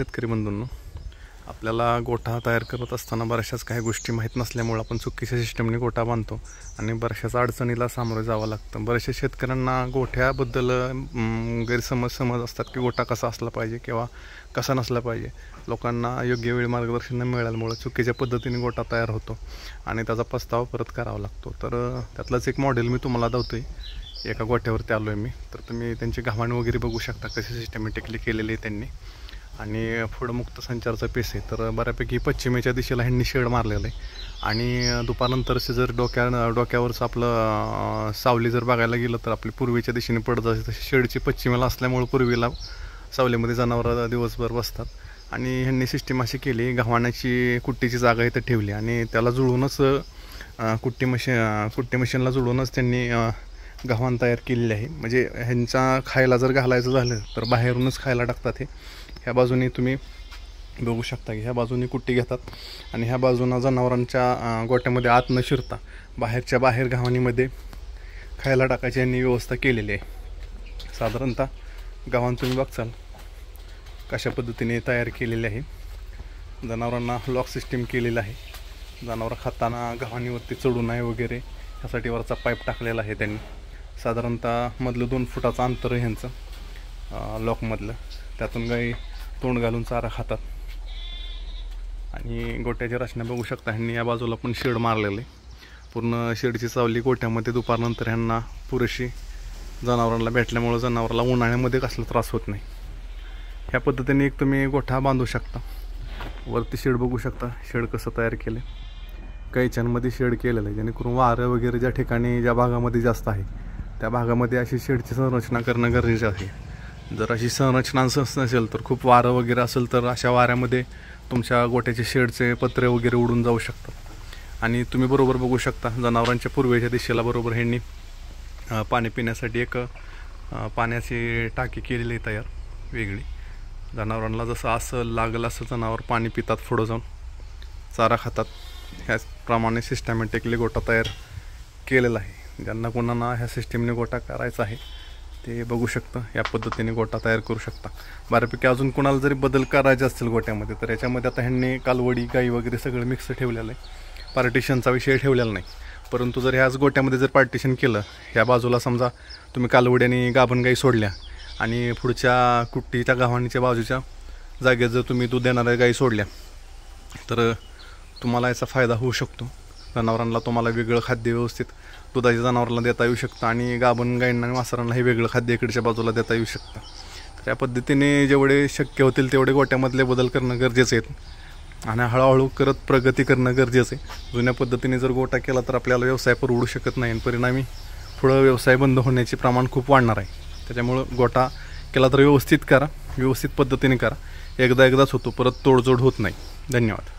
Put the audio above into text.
शेतकरी बंधूंनो, आपल्याला गोठा तयार करत असताना बऱ्याचशाच काही गोष्टी माहीत नसल्यामुळे आपण चुकीच्या सिस्टमने गोठा बांधतो आणि बऱ्याचशाच अडचणीला सामोरे जावं लागतं। बऱ्याचशा शेतकऱ्यांना गोठ्याबद्दल गैरसमज असतात की गोठा कसा असला पाहिजे किंवा कसा नसला पाहिजे। लोकांना योग्य वेळी मार्गदर्शन न मिळाल्यामुळे चुकीच्या पद्धतीने गोठा तयार होतो आणि त्याचा पस्तावा परत करावा लागतो। तर त्यातलंच एक मॉडेल मी तुम्हाला दाखवतोय। एका गोठ्यावरती आलो आहे मी, तर तुम्ही त्यांची गव्हाण वगैरे बघू शकता कशी सिस्टमॅटिकली केलेली आहे त्यांनी। आणि पुढं मुक्त संचारचा पेस आहे, तर बऱ्यापैकी पश्चिमेच्या दिशेला ह्यांनी शेड मारलेलं आहे आणि दुपारनंतरचे जर डोक्यावरचं आपलं सावली जर बघायला गेलं तर आपली पूर्वेच्या दिशेने पडत असते। तशी शेडची पश्चिमेला असल्यामुळे पूर्वेला सावलीमध्ये जनावरं दिवसभर बसतात आणि ह्यांनी सिस्टीम अशी केली, गव्हाणाची कुट्टीची जागा इथं ठेवली आणि त्याला जुळूनच कुट्टी मशीनला जुळूनच त्यांनी गव्हाण तयार केलेली आहे। म्हणजे ह्यांचा खायला जर घालायचं झालं तर बाहेरूनच खायला टाकतात। हे ह्या बाजूने तुम्ही बघू शकता की ह्या बाजूने कुट्टी घेतात आणि ह्या बाजूनं जनावरांच्या गोट्यामध्ये आत न शिरता बाहेरच्या बाहेर गव्हाणीमध्ये खायला टाकायची यांनी व्यवस्था केलेली आहे। साधारणतः गव्हाण तुम्ही बघचाल कशा पद्धतीने तयार केलेले आहे। जनावरांना लॉक सिस्टीम केलेलं आहे, जनावर खाताना गव्हाणीवरती चढू नये वगैरे ह्यासाठी वरचा पाईप टाकलेला आहे त्यांनी। साधारणतः मधलं 2 फुटाचं अंतर आहे ह्यांचं लॉकमधलं, त्यातून गाई तोंड घालून चारा खातात आणि गोट्याची रचना बघू शकता। ह्यांनी या बाजूला पण शेड मारलेलं आहे, पूर्ण शेडची सावली गोठ्यामध्ये दुपारनंतर ह्यांना पुरेशी जनावरांना भेटल्यामुळे जनावराला उन्हाळ्यामध्ये कसला त्रास होत नाही। ह्या पद्धतीने एक तुम्ही गोठा बांधू शकता। वरती शेड बघू शकता, शेड कसं तयार केलं, कैच्यांमध्ये शेड केलेलं आहे जेणेकरून वारं वगैरे ज्या ठिकाणी ज्या भागामध्ये जास्त आहे त्या भागामध्ये अशी शेडची संरचना करणं गरजेचं आहे। जर अशी संरचना नसेल तर खूप वारं वगैरे असेल तर अशा वाऱ्यामध्ये तुमच्या गोट्याचे शेडचे पत्रे वगैरे उडून जाऊ शकतात। आणि तुम्ही बरोबर बघू शकता जनावरांच्या पूर्वेच्या दिशेला बरोबर ह्यांनी पाणी पिण्यासाठी एक पाण्याची टाकी केलेली आहे तयार वेगळी। जनावरांना जसं असं लागलं असं जनावर पाणी पितात, पुढं जाऊन चारा खातात। ह्याचप्रमाणे सिस्टमॅटिकली गोठा तयार केलेला आहे। ज्यांना कोणाला ह्या सिस्टीमने गोठा करायचा आहे ते बघू शकता, या पद्धतीने गोठा तयार करू शकता। बऱ्यापैकी अजून कोणाला जरी बदल करायचे असतील गोट्यामध्ये तर याच्यामध्ये आता ह्यांनी कालवडी गाई वगैरे सगळं मिक्स ठेवलेलं आहे, पार्टिशनचा विषय ठेवलेला नाही। परंतु जर ह्याच गोट्यामध्ये जर पार्टिशन केलं, ह्या बाजूला समजा तुम्ही कालवडी आणि गाभण गाई सोडल्या आणि पुढच्या कुट्टीच्या गव्हाणीच्या बाजूच्या जागेत जर तुम्ही दूध देणाऱ्या गाई सोडल्या तर तुम्हाला याचा फायदा होऊ शकतो। जनावरांना तुम्हाला वेगळं खाद्य व्यवस्थित दुधाच्या जनावरांना देता येऊ शकतं आणि गाभण गाईंना आणि वासरांना हे वेगळं खाद्य इकडच्या बाजूला देता येऊ शकतं। तर या पद्धतीने जेवढे शक्य होतील तेवढे गोट्यामधले बदल करणं गरजेचं आहे आणि हळूहळू करत प्रगती करणं गरजेचं आहे। जुन्या पद्धतीने जर गोठा केला तर आपल्याला व्यवसाय परवडू शकत नाही आणि परिणामी पुढं व्यवसाय बंद होण्याचे प्रमाण खूप वाढणार आहे। त्याच्यामुळं गोठा केला तर व्यवस्थित करा, व्यवस्थित पद्धतीने करा। एकदाच होतो, परत तोडजोड होत नाही। धन्यवाद।